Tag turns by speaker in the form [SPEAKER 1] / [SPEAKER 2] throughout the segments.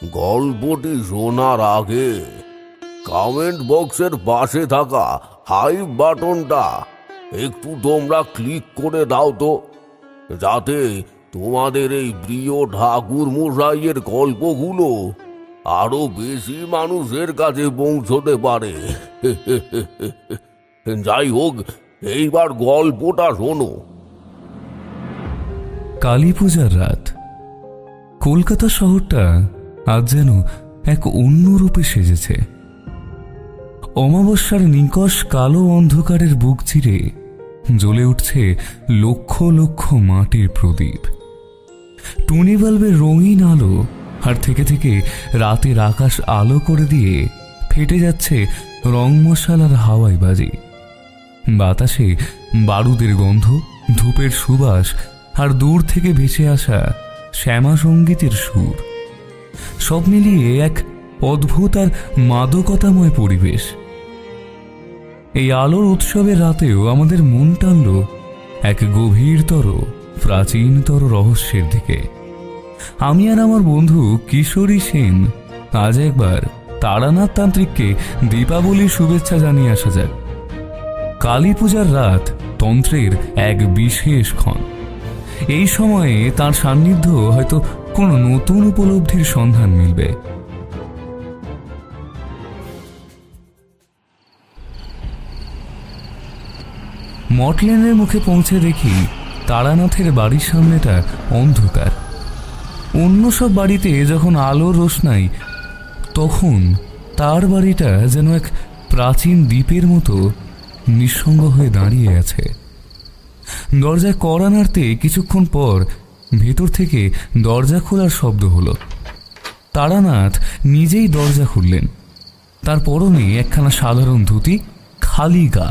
[SPEAKER 1] গল্পটি শোনার আগে কমেন্ট বক্সের পাশে থাকা হাইপ বাটনটা একটু তোমরা ক্লিক করে দাও তো, যাতে তোমাদের এই প্রিয় ঠাকুর মশাইয়ের গল্পগুলো আরো বেশি মানুষের কাছে পৌঁছতে পারে। যাই হোক, এইবার গল্পটা শোনো।
[SPEAKER 2] কালী পূজার রাত। কলকাতা শহরটা আজ যেন এক অন্য রূপে সেজেছে। অমাবস্যার নিকষ কালো অন্ধকারের বুক চিরে জ্বলে উঠছে লক্ষ লক্ষ মাটির প্রদীপ। টুনি বাল্বের রঙিন আলো আর থেকে থেকে রাতের আকাশ আলো করে দিয়ে ফেটে যাচ্ছে রং মশালার হাওয়াই বাজি। বাতাসে বারুদের গন্ধ, ধূপের সুবাস আর দূর থেকে ভেসে আসা শ্যামা সঙ্গীতের সুর, সব মিলিয়ে এক অদ্ভুত আর মাদকতাময় পরিবেশ। এই আলোর উৎসবের রাতেও আমাদের মন টানল এক গভীরতর, প্রাচীনতর রহস্যের দিকে। আমি আর আমার বন্ধু কিশোরী সেন আজ একবার তারানাথ তান্ত্রিককে দীপাবলির শুভেচ্ছা জানিয়ে আসা যাক। কালী পূজার রাত তন্ত্রের এক বিশেষ ক্ষণ। এই সময়ে তার সান্নিধ্য হয়তো কোনো নতুন উপলব্ধির সন্ধান মিলবে। মটলেনের মুখে পৌঁছে দেখি তারানাথের বাড়ির সামনেটা অন্ধকার। অন্য সব বাড়িতে যখন আলোর রোশনাই, তখন তার বাড়িটা যেন এক প্রাচীন দ্বীপের মতো নিঃসঙ্গ হয়ে দাঁড়িয়ে আছে। দরজায় কড়া নাড়তে কিছুক্ষণ পর ভেতর থেকে দরজা খোলার শব্দ হলো। তারানাথ নিজেই দরজা খুললেন। তার পরনে একখানা সাধারণ ধুতি, খালি গা।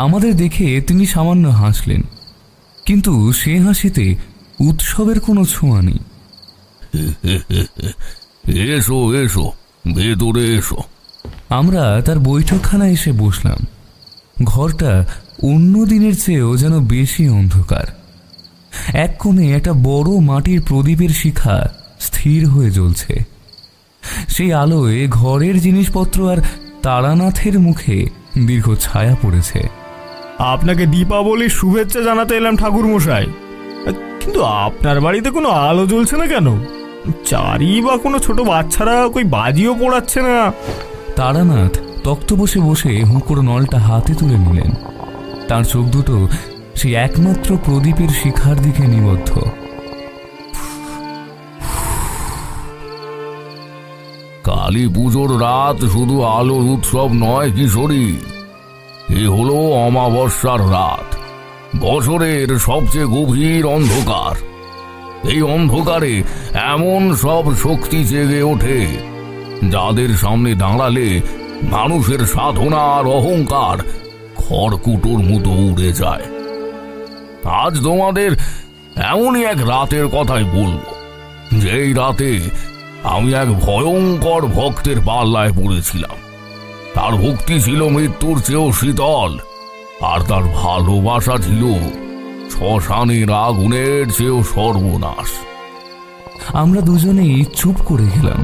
[SPEAKER 2] আমাদের দেখে তিনি সামান্য হাসলেন, কিন্তু সে হাসিতে উৎসবের কোনো ছোঁয়া নেই।
[SPEAKER 1] এসো এসো, ভেতরে এসো।
[SPEAKER 2] আমরা তার বৈঠকখানায় এসে বসলাম। ঘরটা অন্য দিনের চেয়েও যেন বেশি অন্ধকার। এক কোণে একটা বড় মাটির প্রদীপের শিখা স্থির হয়ে জ্বলছে। সেই আলোয় ঘরের জিনিসপত্র আর তারানাথের মুখে দীর্ঘ ছায়া পড়েছে।
[SPEAKER 3] আপনাকে দীপাবলির শুভেচ্ছা জানাতে এলাম ঠাকুর মশাই, কিন্তু আপনার বাড়িতে কোনো আলো জ্বলছে না কেন? চারি বা কোনো ছোট বাচ্চারা কই বাজিও পোড়াচ্ছে না?
[SPEAKER 2] তারানাথ তক্ত বসে বসে হুঁকোর নলটা হাতে তুলে নিলেন। তার চোখ দুটো সেই একমাত্র প্রদীপের শিখার দিকে নিবদ্ধ।
[SPEAKER 1] কালী পুজোর রাত শুধু আলোর উৎসব নয় কিশোরী, এ হলো অমাবস্যার রাত, বছরের সবচেয়ে গভীর অন্ধকার। এই অন্ধকারে এমন সব শক্তি জেগে ওঠে যাদের সামনে দাঁড়ালে মানুষের সাধনা আর অহংকার খড়কুটোর মতো উড়ে যায়। আজ তোমাদের এমনই এক রাতের কথাই বলবো, যেই রাতে আমি এক ভয়ঙ্কর ভক্তের পাল্লায় পড়েছিলাম। তার ভক্তি ছিল মৃত্যুর চেয়েও শীতল, আর তার ভালোবাসা ছিল শ্মশানের আগুনের চেয়েও সর্বনাশ।
[SPEAKER 2] আমরা দুজনেই চুপ করে গেলাম।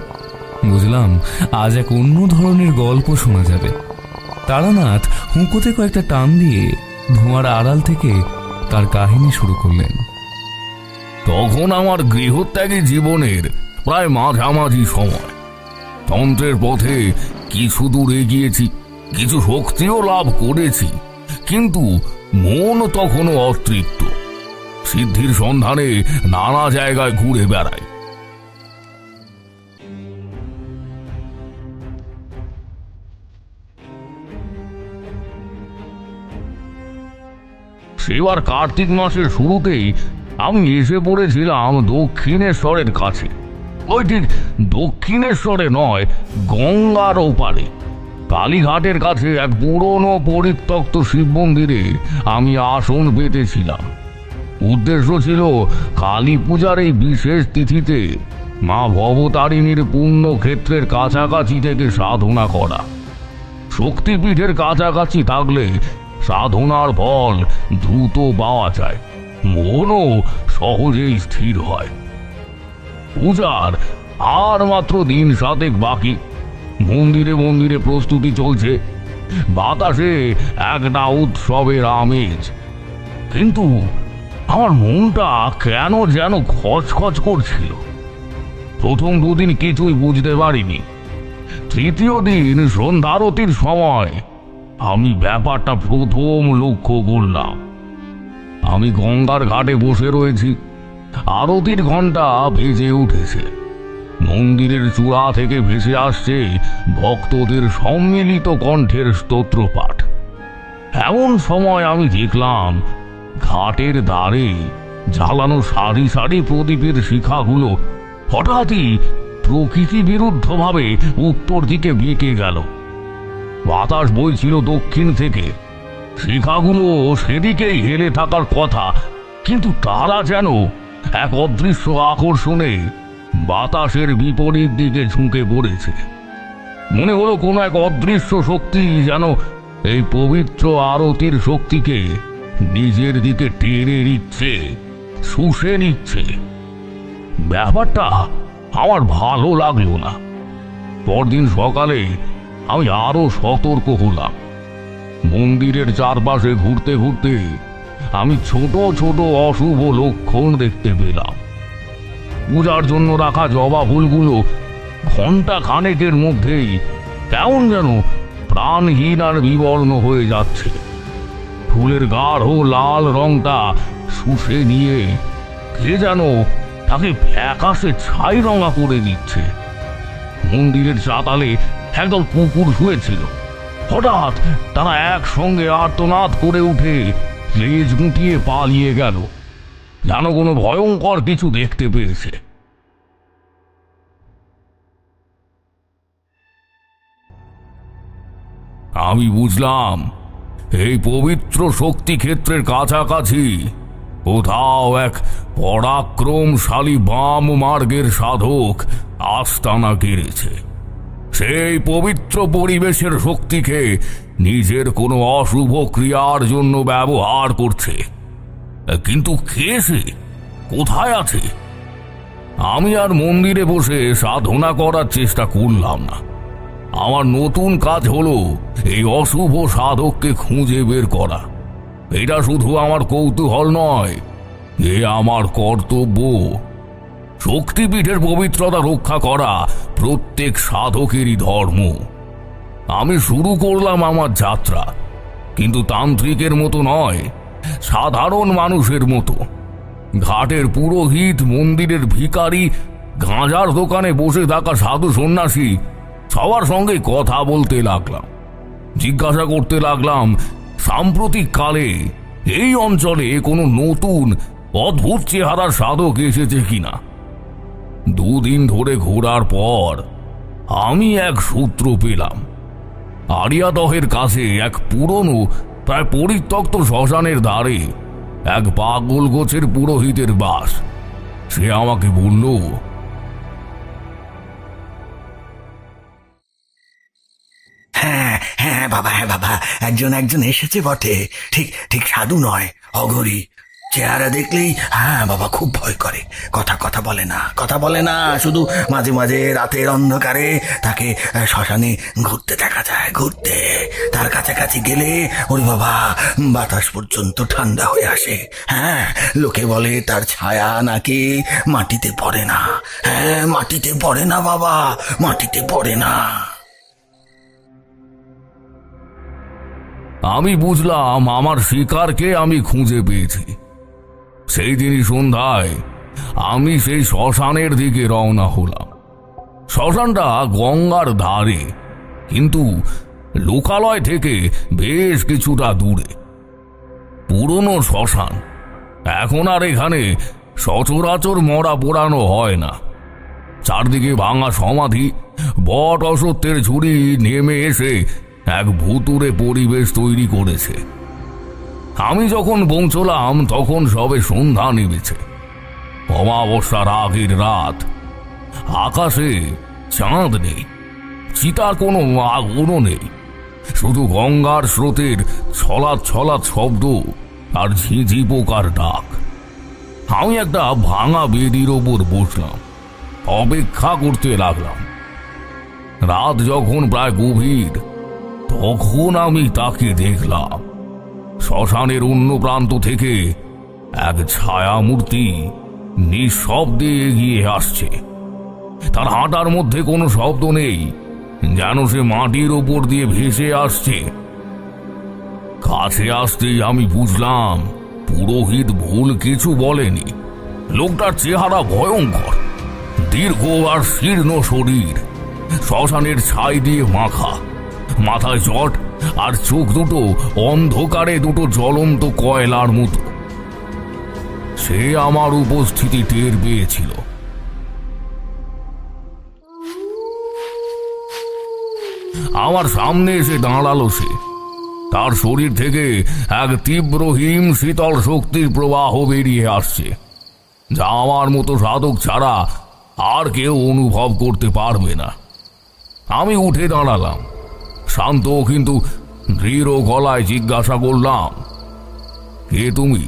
[SPEAKER 2] বুঝলাম আজ এক অন্য ধরনের গল্প শোনা যাবে। তারানাথ হুঁকোতে কয়েকটা টান দিয়ে ধোঁয়ার আড়াল থেকে তার কাহিনী শুরু করলেন।
[SPEAKER 1] তখন আমার গৃহত্যাগী জীবনের প্রায় মাঝামাঝি সময়। তন্ত্রের পথে কিছু দূর এগিয়েছি, কিছু শক্তিও লাভ করেছি, কিন্তু মন তখনও অতৃপ্ত। সিদ্ধির সন্ধানে নানা জায়গায় ঘুরে বেড়াই। সেবার কার্তিক মাসের শুরুতেই আমি এসে পড়েছিলাম দক্ষিণেশ্বরের কাছে। ওই ঠিক দক্ষিণেশ্বরে নয়, গঙ্গার ওপারে কালীঘাটের কাছে এক পুরনো পরিত্যক্ত শিব মন্দিরে আমি আসন পেতেছিলাম। উদ্দেশ্য ছিল কালী পূজার এই বিশেষ তিথিতে মা ভবতারিণীর পুণ্যক্ষেত্রের কাছাকাছি থেকে সাধনা করা। শক্তিপীঠের কাছাকাছি থাকলে সাধনার ফল দ্রুত পাওয়া যায়, মনও সহজেই স্থির হয়। পূজার আর মাত্র দিন 7 বাকি। মন্দিরে মন্দিরে প্রস্তুতি চলছে, বাতাসে একটা উৎসবের আমেজ। কিন্তু আমার মনটা কেন যেন খচখচ করছিল। প্রথম 2 দিন কিছুই বুঝতে পারিনি। তৃতীয় দিন সন্ধ্যারতির সময় আমি ব্যাপারটা প্রথম লক্ষ্য করলাম। আমি গঙ্গার ঘাটে বসে রয়েছি, আরতির ঘণ্টা বেজে উঠেছে, মন্দিরের চূড়া থেকে ভেসে আসছে ভক্তদের সম্মিলিত কণ্ঠের স্তোত্রপাঠ। এমন সময় আমি দেখলাম ঘাটের ধারে জ্বালানো সারি সারি প্রদীপের শিখাগুলো হঠাৎই প্রকৃতি বিরুদ্ধভাবে উত্তর দিকে বেঁকে গেল। বাতাস বইছিল দক্ষিণ থেকে, শিখাগুলো সেদিকেই হেলে থাকার কথা, কিন্তু তারা যেন এক অদৃশ্য আকর্ষণে বাতাসের বিপরীত দিকে ঝুঁকে পড়েছে। মনে হলো কোনো এক অদৃশ্য শক্তি যেন এই পবিত্র আরতির শক্তিকে নিজের দিকে টেনে নিচ্ছে, শুষে নিচ্ছে। ব্যাপারটা আমার ভালো লাগলো না। পরদিন সকালে আমি আরো সতর্ক হলাম। মন্দিরের চারপাশে ঘুরতে ঘুরতে আমি ছোট ছোট অশুভ লক্ষণ দেখতে পেলাম। পূজার জন্য রাখা জবা ফুলগুলো ঘন্টা খানেকের মধ্যেই কেমন যেন প্রাণহীন আর বিবর্ণ হয়ে যাচ্ছে। ফুলের গাঢ় লাল রংটা শুষে নিয়ে কে যেন তাকে ফ্যাকাশে ছাই রঙা করে দিচ্ছে। মন্দিরের চাতালে একদল কুকুর শুয়েছিল। হঠাৎ তারা একসঙ্গে আর্তনাদ করে উঠে লেজ গুটিয়ে পালিয়ে গেল, যেন কোনো ভয়ঙ্কর কিছু দেখতে পেয়েছে। আমি বুঝলাম এই পবিত্র শক্তি ক্ষেত্রের কাছাকাছি কোথাও এক পরাক্রমশালী বাম মার্গের সাধক আস্তানা গেড়েছে। সেই পবিত্র পরিবেশের শক্তিকে নিজের কোনো অশুভ ক্রিয়ার জন্য ব্যবহার করছে। কিন্তু কে সে, কোথায় আছে? আমি আর মন্দিরে বসে সাধনা করার চেষ্টা করলাম না। আমার নতুন কাজ হলো এই অশুভ সাধককে খুঁজে বের করা। এটা শুধু আমার কৌতূহল নয়, এ আমার কর্তব্য। শক্তিপীঠের পবিত্রতা রক্ষা করা প্রত্যেক সাধকেরই ধর্ম। আমি শুরু করলাম আমার যাত্রা, কিন্তু তান্ত্রিকের মতো নয়, সাধারণ মানুষের মতো। ঘাটের পুরোহিত, মন্দিরের ভিখারি, গাঁজার দোকানে বসে থাকা সাধু সন্ন্যাসী সবার সঙ্গে কথা বলতে লাগলাম। জিজ্ঞাসা করতে লাগলাম সাম্প্রতিক কালে এই অঞ্চলে কোনো নতুন অদ্ভুত চেহারার সাধক এসেছে কিনা। 2 দিন ধরে ঘোরার পর আমি এক সূত্র পেলাম। আরিয়াদহের কাছে এক পুরনো প্রায় পরিত্যক্ত শ্মশানের ধারে এক পাগল গোছের পুরোহিতের বাস। সে আমাকে বলল,
[SPEAKER 4] হ্যাঁ হ্যাঁ বাবা, হ্যাঁ বাবা, একজন এসেছে বটে। ঠিক ঠিক সাধু নয়, অঘরী। চেহারা দেখলেই হ্যাঁ বাবা খুব ভয় করে। কথা বলে না, শুধু মাঝে মাঝে রাতের অন্ধকারে তাকে শ্মশানে ঘুরতে দেখা যায়। তার কাছাকাছি গেলে ওরে বাবা বাতাস পর্যন্ত ঠান্ডা হয়ে আসে। হ্যাঁ, লোকে বলে তার ছায়া নাকি মাটিতে পড়ে না। হ্যাঁ, মাটিতে পড়ে না বাবা, মাটিতে পড়ে না।
[SPEAKER 1] আমি বুঝলাম আমার শিকারকে আমি খুঁজে পেয়েছি। সেই দিনই সন্ধ্যায় আমি সেই শ্মশানের দিকে রওনা হলাম। শ্মশানটা গঙ্গার ধারে, কিন্তু লোকালয় থেকে বেশ কিছুটা দূরে। পুরনো শ্মশান, এখন আর এখানে সচরাচর মরা পোড়ানো হয় না। চারদিকে ভাঙা সমাধি, বট অসত্যের ঝুড়ি নেমে এসে এক ভুতুড়ে পরিবেশ তৈরি করেছে। আমি যখন পৌঁছলাম তখন সবে সন্ধ্যা নেমেছে। অমাবস্যার আগের রাত। আকাশে চাঁদ নেই, চিতার কোনো আগুনও নেই, শুধু গঙ্গার স্রোতের ছলাৎ ছলাৎ শব্দ আর ঝিঝি পোকার ডাক। আমি একটা ভাঙা বেদির ওপর বসলাম। অপেক্ষা করতে লাগলাম। রাত যখন প্রায় গভীর, তখন আমি তাকে দেখলাম। শ্মশানের অন্য প্রান্ত থেকে এক ছায়া মূর্তি নিঃশব্দে এগিয়ে আসছে। তার হাঁটার মধ্যে কোনো শব্দ নেই, যেন সে মাটির ওপর দিয়ে ভেসে আসছে। কাছে আসতেই আমি বুঝলাম পুরোহিত ভুল কিছু বলেনি। লোকটার চেহারা ভয়ঙ্কর, দীর্ঘ আর শীর্ণ শরীর, শ্মশানের ছাই দিয়ে মাখা, মাথায় জট, আর চোখ দুটো অন্ধকারে দুটো জ্বলন্ত কয়লার মতো। সে আমার উপস্থিতি টের পেয়েছিল। আমার সামনে এসে দাঁড়ালো সে। তার শরীর থেকে এক তীব্র হিম শীতল শক্তির প্রবাহ বেরিয়ে আসছে, যা আমার মতো সাধক ছাড়া আর কেউ অনুভব করতে পারবে না। আমি উঠে দাঁড়ালাম, শান্ত কিন্তু দৃঢ় গলায় জিজ্ঞাসা করলাম, কে তুমি?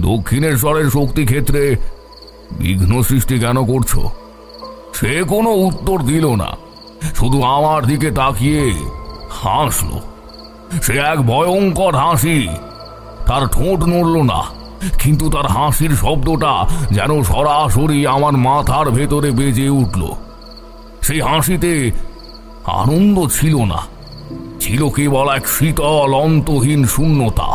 [SPEAKER 1] দক্ষিণেশ্বরের শক্তি ক্ষেত্রে বিঘ্ন সৃষ্টি কেন করছো? সে কোনো উত্তর দিল না, শুধু আমার দিকে তাকিয়ে হাসল। সে এক ভয়ঙ্কর হাসি। তার ঠোঁট নড়ল না, কিন্তু তার হাসির শব্দটা যেন সরাসরি আমার মাথার ভেতরে বেজে উঠল। সেই হাসিতে আনন্দ ছিল না, ছিল কেবল এক শীতল অন্তহীন শূন্যতা।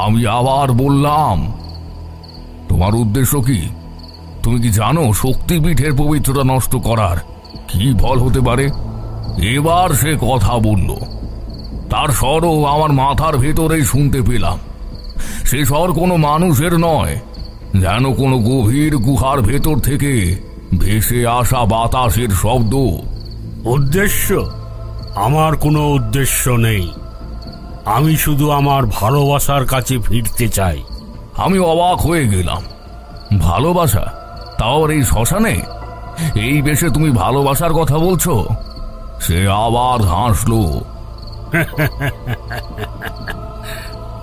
[SPEAKER 1] আমি আবার বললাম, তোমার উদ্দেশ্য কি? তুমি কি জানো শক্তিপীঠের পবিত্রতা নষ্ট করার কি ফল হতে পারে? এবার সে কথা বলল। তার স্বরও আমার মাথার ভেতরেই শুনতে পেলাম। সে স্বর কোনো মানুষের নয়, যেন কোনো গভীর গুহার ভেতর থেকে ভেসে আসা বাতাসের শব্দ।
[SPEAKER 5] উদ্দেশ্য? আমার কোনো উদ্দেশ্য নেই। আমি শুধু আমার ভালোবাসার কাছে ফিরতে চাই।
[SPEAKER 1] আমি অবাক হয়ে গেলাম। ভালোবাসা? তাও আর এই শ্মশানে? এই বেশে তুমি ভালোবাসার কথা বলছো? সে আবার হাসলো।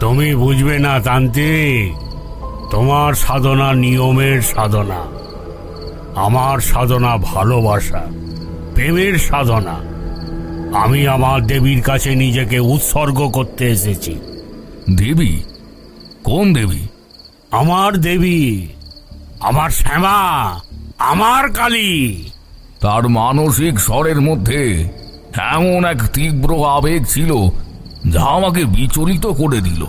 [SPEAKER 5] তুমি বুঝবে না তান্ত্রিক, তোমার সাধনা নিয়মের সাধনা, আমার সাধনা ভালোবাসা, প্রেমের সাধনা। আমি আমার দেবীর কাছে নিজেকে উৎসর্গ করতে এসেছি।
[SPEAKER 1] দেবী? কোন দেবী?
[SPEAKER 5] আমার দেবী, আমার শ্যামা, আমার কালী।
[SPEAKER 1] তার মানসিক স্বরের মধ্যে এমন এক তীব্র আবেগ ছিল যা আমাকে বিচলিত করে দিল।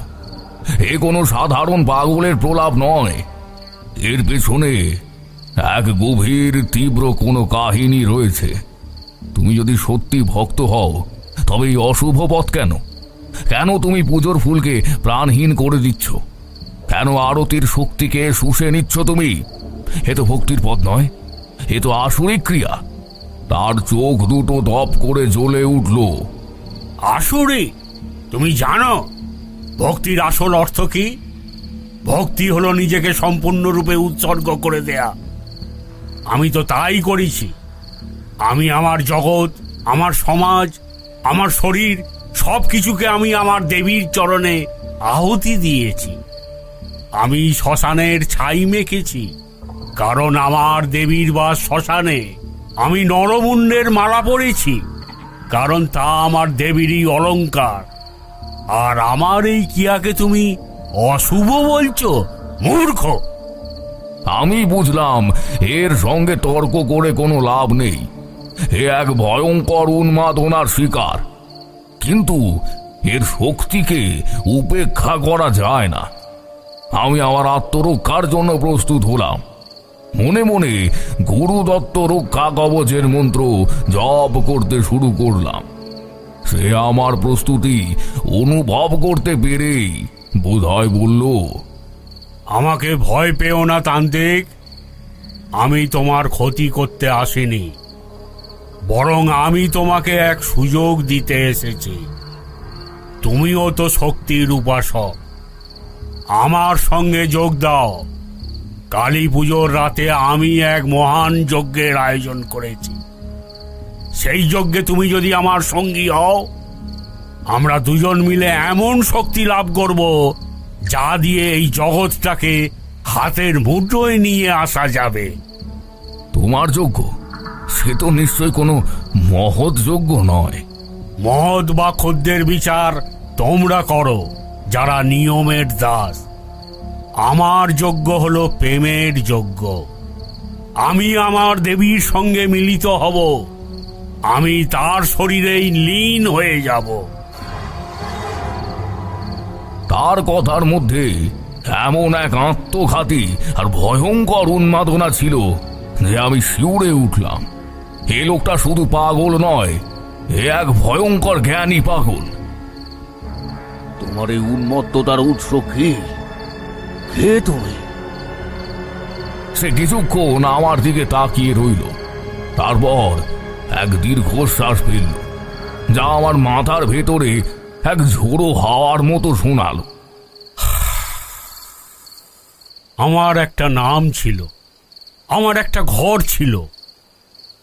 [SPEAKER 1] এ কোনো সাধারণ পাগলের প্রলাপ নয়, এর পেছনে এক গভীর তীব্র কোনো কাহিনী রয়েছে। তুমি যদি সত্যি ভক্ত হও, তবে এই অশুভ পথ কেন? কেন তুমি পুজোর ফুলকে প্রাণহীন করে দিচ্ছ? কেন আরতির শক্তিকে শুষে নিচ্ছ তুমি? এ তো ভক্তির পথ নয়, এ তো আসরিক ক্রিয়া। তার চোখ দুটো দপ করে জ্বলে উঠল।
[SPEAKER 5] আসুরি? তুমি জানো ভক্তির আসল অর্থ কি? ভক্তি হলো নিজেকে সম্পূর্ণরূপে উৎসর্গ করে দেয়া। আমি তো তাই করেছি। আমি আমার জগৎ, আমার সমাজ, আমার শরীর, সব কিছুকে আমি আমার দেবীর চরণে আহুতি দিয়েছি। আমি শ্মশানের ছাই মেখেছি, কারণ আমার দেবীর বাস শ্মশানে। আমি নরমুণ্ডের মালা পরেছি, কারণ তা আমার দেবীরই অলংকার। আর আমার এই ক্রিয়াকে তুমি অশুভ বলছো? মূর্খ!
[SPEAKER 1] আমি বুঝলাম এর সঙ্গে তর্ক করে কোনো লাভ নেই। এ এক ভয়ঙ্কর উন্মাদনার শিকার, কিন্তু এর শক্তিকে উপেক্ষা করা যায় না। আমি আমার আত্মরক্ষার জন্য প্রস্তুত হলাম। মনে মনে গুরুদত্ত রক্ষা কবচের মন্ত্র জপ করতে শুরু করলাম। সে আমার প্রস্তুতি অনুভব করতে পেরেই বোধহয় বলল,
[SPEAKER 5] আমাকে ভয় পেও না তান্ত্রিক। আমি তোমার ক্ষতি করতে আসিনি, বরং আমি তোমাকে এক সুযোগ দিতে এসেছি। তুমিও তো শক্তির উপাসক, আমার সঙ্গে যোগ দাও। কালী পুজোর রাতে আমি এক মহান যজ্ঞের আয়োজন করেছি। সেই যজ্ঞে তুমি যদি আমার সঙ্গী হও, আমরা দুজন মিলে এমন শক্তি লাভ করব যা দিয়ে এই জগৎটাকে হাতের মুঠোয় নিয়ে আসা যাবে।
[SPEAKER 1] তোমার যজ্ঞ? সে তো নিশ্চয় কোনো মহৎ যজ্ঞ নয়।
[SPEAKER 5] মহৎ বা ক্ষুদ্রের বিচার তোমরা করো যারা নিয়মের দাস। আমার যজ্ঞ হলো প্রেমের যজ্ঞ। আমি আমার দেবীর সঙ্গে মিলিত হব, আমি তার শরীরেই লীন হয়ে যাব।
[SPEAKER 1] তার কথার মধ্যে এমন এক আত্মঘাতী আর ভয়ঙ্কর উন্মাদনা ছিল যে আমি শিউরে উঠলাম। এ লোকটা শুধু পাগল নয়, এ এক ভয়ঙ্কর জ্ঞানী পাগল।
[SPEAKER 6] তোমার এই উন্মত্ততার উৎস কি? কে তুমি?
[SPEAKER 1] সে কিছুক্ষণ আমার দিকে তাকিয়ে রইল, তারপর এক দীর্ঘশ্বাস ফেলল, যা আমার মাথার ভেতরে এক ঝোড়ো হাওয়ার মতো শোনালো।
[SPEAKER 5] আমার একটা নাম ছিল, আমার একটা ঘর ছিল,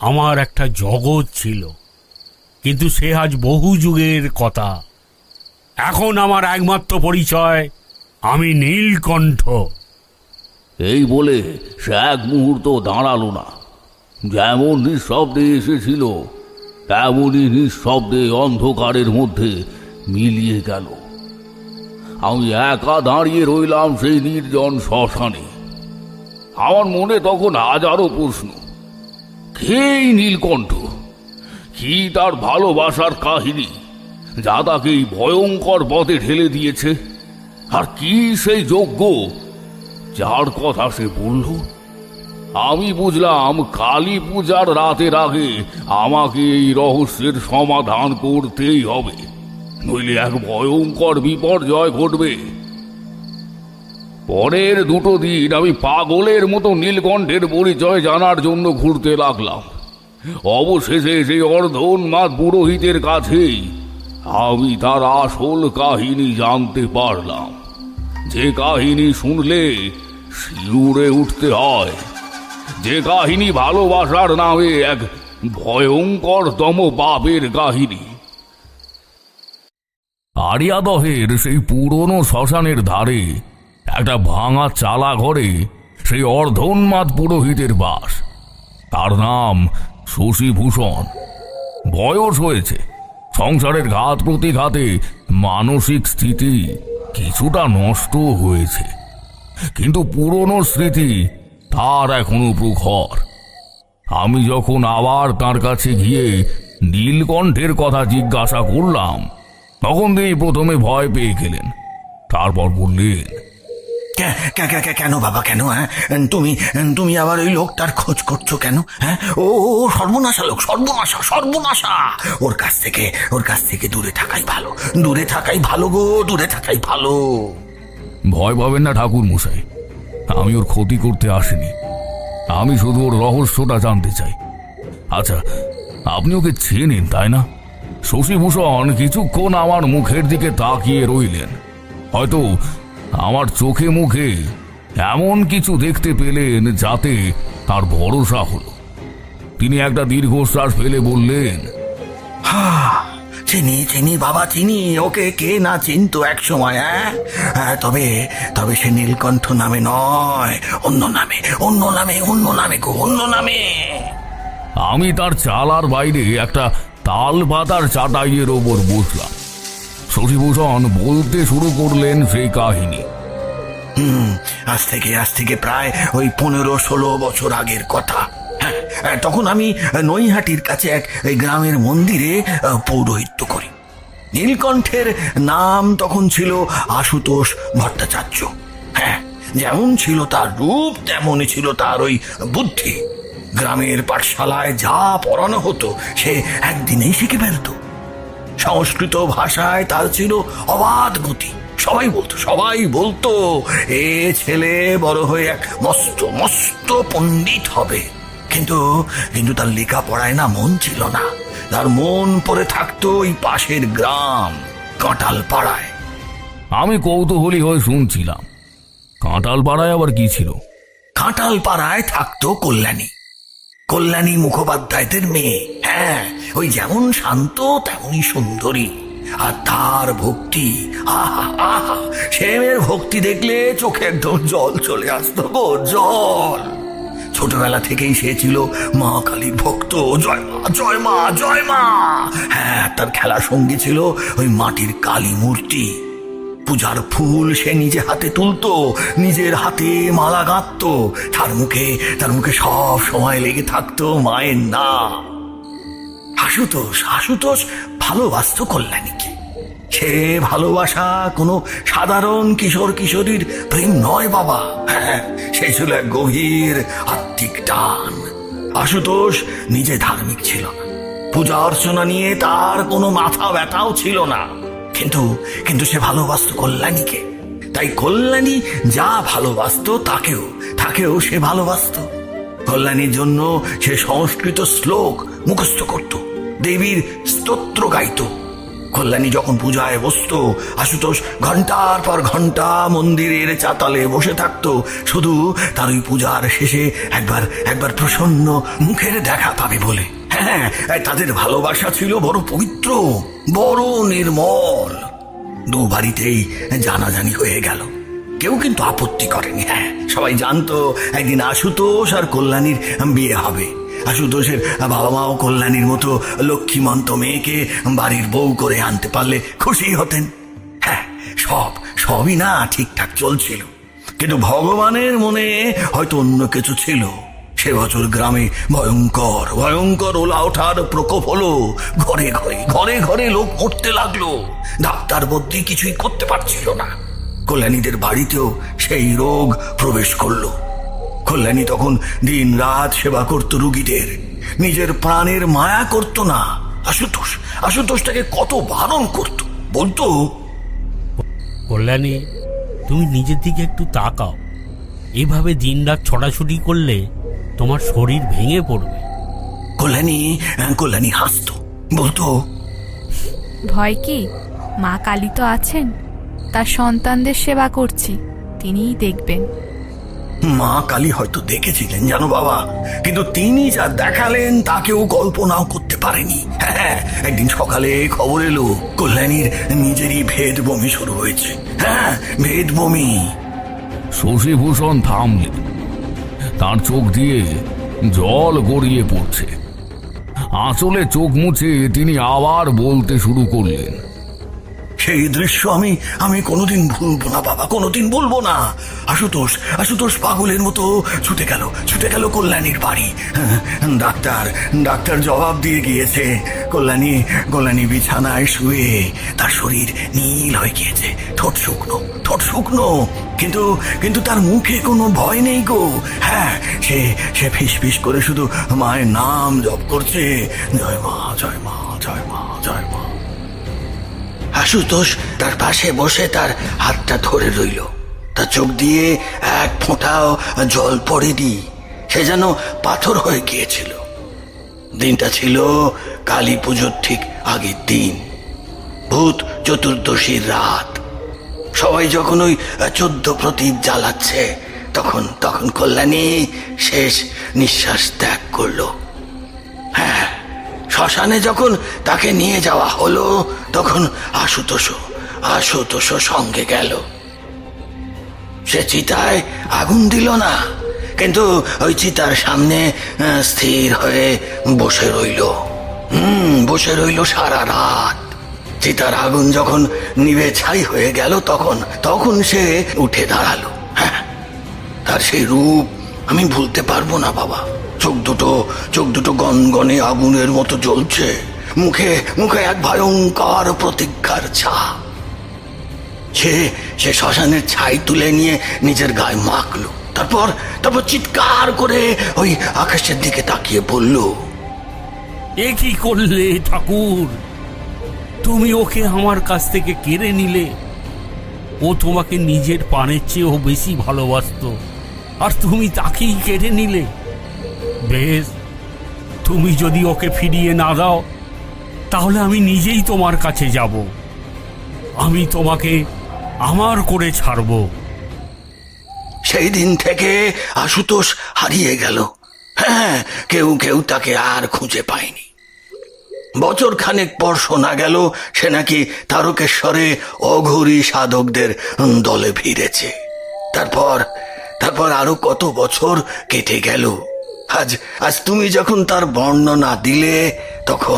[SPEAKER 5] আমার একটা জগৎ ছিল, কিন্তু সে আজ বহু যুগের কথা। এখন আমার একমাত্র পরিচয়, আমি নীলকণ্ঠ।
[SPEAKER 6] এই বলে সে এক মুহূর্ত দাঁড়ালো না। যেমন নিঃশব্দে এসেছিল তেমনই নিঃশব্দে অন্ধকারের মধ্যে মিলিয়ে গেল। আমি একা দাঁড়িয়ে রইলাম সেই নির্জন শ্মশানে। আমার মনে তখন হাজারো প্রশ্ন। কে এই নীলকণ্ঠ? কি তার ভালোবাসার কাহিনী যা তাকে এই ভয়ঙ্কর পথে ঠেলে দিয়েছে? আর কি সেই যজ্ঞ যার কথা সে বলল? আমি বুঝলাম কালী পূজার রাতের আগে আমাকে এই রহস্যের সমাধান করতেই হবে, নইলে এক ভয়ঙ্কর বিপর্যয় ঘটবে। পরের 2 দিন আমি পাগলের মতো নীলকণ্ঠের পরিচয় জানার জন্য ঘুরতে লাগলাম। অবশেষে সেই অর্ধোন্মাদ পুরোহিতের কাছেই আমি তার আসল কাহিনী জানতে পারলাম, যে কাহিনী শুনলে শিউরে উঠতে হয়, যে কাহিনী ভালোবাসার নামে এক ভয়ঙ্করতম পাপের কাহিনী।
[SPEAKER 1] আরিয়াদহের সেই পুরনো শ্মশানের ধারে একটা ভাঙা চালা ঘরে সেই অর্ধোন্মাদ পুরোহিতের বাস। তার নাম শশীভূষণ। বয়স হয়েছে, সংসারের ঘাত প্রতিঘাতে মানসিক স্থিতি কিছুটা নষ্ট হয়েছে, কিন্তু পুরনো স্মৃতি তার এখনো প্রখর। আমি যখন আবার তার কাছে গিয়ে নীলকণ্ঠের কথা জিজ্ঞাসা করলাম, তখন তিনি প্রথমে ভয় পেয়ে গেলেন, তারপর বললেন,
[SPEAKER 4] কেন বাবা, কেন? হ্যাঁ, তুমি আবার ওই লোকটার খোঁজ করছো কেন? হ্যাঁ, ও সর্বনাশা লোক, সর্বনাশা। ওর কাছ থেকে দূরে থাকাই ভালো, দূরে থাকাই ভালো গো, দূরে থাকাই ভালো।
[SPEAKER 1] ভয় পাবেন না ঠাকুর মশাই, আমি ওর ক্ষতি করতে আসিনি, আমি শুধু ওর রহস্যটা জানতে চাই। আচ্ছা, আপনি ওকে চেনেন তাই না? শশীভূষণ কিছুক্ষণ আমার মুখের দিকে তাকিয়ে রইলেন। হয়তো আমার চোখে মুখে এমন কিছু দেখতে পেলেন যাতে তার ভরসা হলো। তিনি একটা দীর্ঘশ্বাস ফেলে বললেন,
[SPEAKER 4] চিনি বাবা, চিনি। ওকে কে না চিনতো এক সময়। হ্যাঁ, তবে সে নীলকণ্ঠ নামে নয়, অন্য নামে।
[SPEAKER 1] আমি তার চালার বাইরে একটা তাল পাতার চাটাইয়ের ওপর বসলাম। শশীভূষণ বলতে শুরু করলেন সেই কাহিনী।
[SPEAKER 4] আজ থেকে প্রায় ওই 15-16 বছর আগের কথা। তখন আমি নৈহাটির কাছে এক গ্রামের মন্দিরে পৌরোহিত্য করি। নীলকণ্ঠের নাম তখন ছিল আশুতোষ ভট্টাচার্য। হ্যাঁ, যেমন ছিল তার রূপ তেমনই ছিল তার ওই বুদ্ধি। গ্রামের পাঠশালায় যা পড়ানো হতো সে একদিনেই শিখে ফেলত। সংস্কৃত ভাষায় তার ছিল অবাধ গতি। সবাই বলতো এ ছেলে বড় হয়ে এক মস্ত পণ্ডিত হবে। কিন্তু তার লেখাপড়ায় না মন ছিল না। তার মন পড়ে থাকতো ওই পাশের গ্রাম কাঁঠালপাড়ায়।
[SPEAKER 1] আমি কৌতূহলী হয়ে শুনছিলাম, কাঁঠালপাড়ায় আবার কি ছিল?
[SPEAKER 4] কাঁঠালপাড়ায় থাকতো কল্যাণী। কল্যাণী মুখোপাধ্যায়দের মেয়ে। হ্যাঁ, ওই যেমন শান্ত তেমনই সুন্দরী। আর তার ভক্তি, আহা আহা, সে মেয়ের ভক্তি দেখলে চোখে একদম জল চলে আসতো গো, জল। ছোটবেলা থেকেই সে ছিল মা কালীর ভক্ত। জয় মা, জয় মা, জয় মা। হ্যাঁ, তার খেলা সঙ্গী ছিল ওই মাটির কালী মূর্তি। পূজার ফুল সে নিজে হাতে তুলতো, নিজের হাতে মালা গাঁথতো। তার মুখে সব সময় লেগে থাকতো মায়ের নাম। আশুতোষ ভালোবাসতো কল্যাণীকে। সে ভালোবাসা কোনো সাধারণ কিশোর কিশোরীর প্রেম নয় বাবা। হ্যাঁ, সে ছিল এক গভীর আত্মিক টান। আশুতোষ নিজে ধার্মিক ছিল না, পূজা অর্চনা নিয়ে তার কোনো মাথা ব্যথাও ছিল না, কিন্তু সে ভালোবাসতো কল্যাণীকে। তাই কল্যাণী যা ভালোবাসতো তাকেও সে ভালোবাসতো। কল্যাণীর জন্য সে সংস্কৃত শ্লোক মুখস্থ করত, দেবীর স্তোত্র গাইত। কল্যাণী যখন পূজায় বসতো, আশুতোষ ঘন্টার পর ঘন্টা মন্দিরের চাতালে বসে থাকতো, শুধু তার ওই পূজার শেষে একবার প্রসন্ন মুখের দেখা পাবে বলে। হ্যাঁ, তাদের ভালোবাসা ছিল বড় পবিত্র, বড় নির্মল। দু বাড়িতেই জানাজানি হয়ে গেল, কেউ কিন্তু আপত্তি করেনি। হ্যাঁ, সবাই জানতো একদিন আশুতোষ আর কল্যাণীর বিয়ে হবে। আশুতোষের বাবা মাও কল্যাণীর মতো লক্ষ্মীমন্ত মেয়েকে বাড়ির বউ করে আনতে পারলে খুশি হতেন। হ্যাঁ, সবই না ঠিকঠাক চলছিল, কিন্তু ভগবানের মনে হয়তো অন্য কিছু ছিল। সে বছর গ্রামে ভয়ঙ্কর ওলা ওঠার প্রকোপ হলো। ঘরে ঘরে লোক মরতে লাগলো। ডাক্তার বদ্যি কিছুই করতে পারছিল না। কল্যাণীদের বাড়িতেও সেই রোগ প্রবেশ করলো। কল্যাণী তখন দিন রাত সেবা করত রুগীদের, নিজের প্রাণের মায়া করত না। আশুতোষ তাকে কত বারণ করত, বলতো,
[SPEAKER 5] কল্যাণী, তুমি নিজের দিকে একটু তাকাও। এভাবে দিনরাত ছড়াছুটি করলে তোমার শরীর ভেঙে পড়বে।
[SPEAKER 4] কল্যাণী হাসতো, বলতো,
[SPEAKER 7] ভয় কি? মা কালী তো আছেন, তার সন্তানদের সেবা করছি, তিনিই দেখবেন।
[SPEAKER 4] মা কালী হয়তো দেখেছিলেন জানো বাবা, কিন্তু তিনি যা দেখালেন তা কেউ কল্পনাও করতে পারেনি। হ্যাঁ, একদিন সকালে খবর এলো কল্যাণীর নিজেরই ভেদ বমি শুরু হয়েছে। হ্যাঁ, ভেদ বমি।
[SPEAKER 1] শশীভূষণ থামলেন, তার চোখ দিয়ে জল গড়িয়ে পড়ছে। আঁচলে চোখ মুছে তিনি আবার বলতে শুরু করলেন,
[SPEAKER 4] সেই দৃশ্য আমি কোনোদিন ভুলবো না বাবা, কোনোদিন ভুলবো না। আশুতোষ পাগলের মতো ছুটে গেল কল্যাণীর বাড়ি। ডাক্তার জবাব দিয়ে গিয়েছে, কল্যাণী বিছানায় শুয়ে, তার শরীর নীল হয়ে গিয়েছে, ঠোঁট শুকনো, কিন্তু তার মুখে কোনো ভয় নেই গো। হ্যাঁ, সে ফিস করে শুধু মায়ের নাম জপ করছে, জয় মা, জয় মা, জয় মা, জয় মা। আশুতোষ তার পাশে বসে তার হাতটা ধরে রইল। তার চোখ দিয়ে এক ফোঁটাও জল পড়েনি, সে যেন পাথর হয়ে গিয়েছিল। দিনটা ছিল কালী পুজোর ঠিক আগের দিন, ভূত চতুর্দশীর রাত। সবাই যখন ওই 14 প্রদীপ জ্বালাচ্ছে, তখন কল্যাণী শেষ নিঃশ্বাস ত্যাগ করলো। হ্যাঁ, শ্মশানে যখন তাকে নিয়ে যাওয়া হলো, তখন আশুতোষ সঙ্গে গেল। সে চিতায় আগুন দিল না, কিন্তু ওই চিতার সামনে স্থির হয়ে বসে রইল সারা রাত। চিতার আগুন যখন নিভে ছাই হয়ে গেল, তখন সে উঠে দাঁড়ালো। হ্যাঁ, তার সেই রূপ আমি ভুলতে পারবো না বাবা। চোখ দুটো গনগনে আগুনের মতো জ্বলছে, মুখে এক ভয়ঙ্কর প্রতিজ্ঞার ছাপ। সে শ্মশানের ছাই তুলে নিয়ে নিজের গায়ে মাখলো, তারপর চিৎকার করে ওই আকাশের দিকে তাকিয়ে বলল,
[SPEAKER 5] এ কি করলে ঠাকুর? তুমি ওকে আমার কাছ থেকে কেড়ে নিলে। ও তোমাকে নিজের প্রাণের চেয়েও বেশি ভালোবাসতো, আর তুমি তাকেই কেড়ে নিলে। বেশ, তুমি যদি ওকে ফিরিয়ে না দাও, তাহলে আমি নিজেই তোমার কাছে যাব। আমি তোমাকে আমার করে ছাড়ব।
[SPEAKER 4] সেই দিন থেকে আশুতোষ হারিয়ে গেল। হ্যাঁ, কেউ কেউ তাকে আর খুঁজে পায়নি। বছর খানেক পর শোনা গেল সে নাকি তারকেশ্বরে অঘোরী সাধকদের দলে ভিড়েছে। তারপর আরো কত বছর কেটে গেল। আজ তুমি যখন তার বর্ণনা দিলে তখন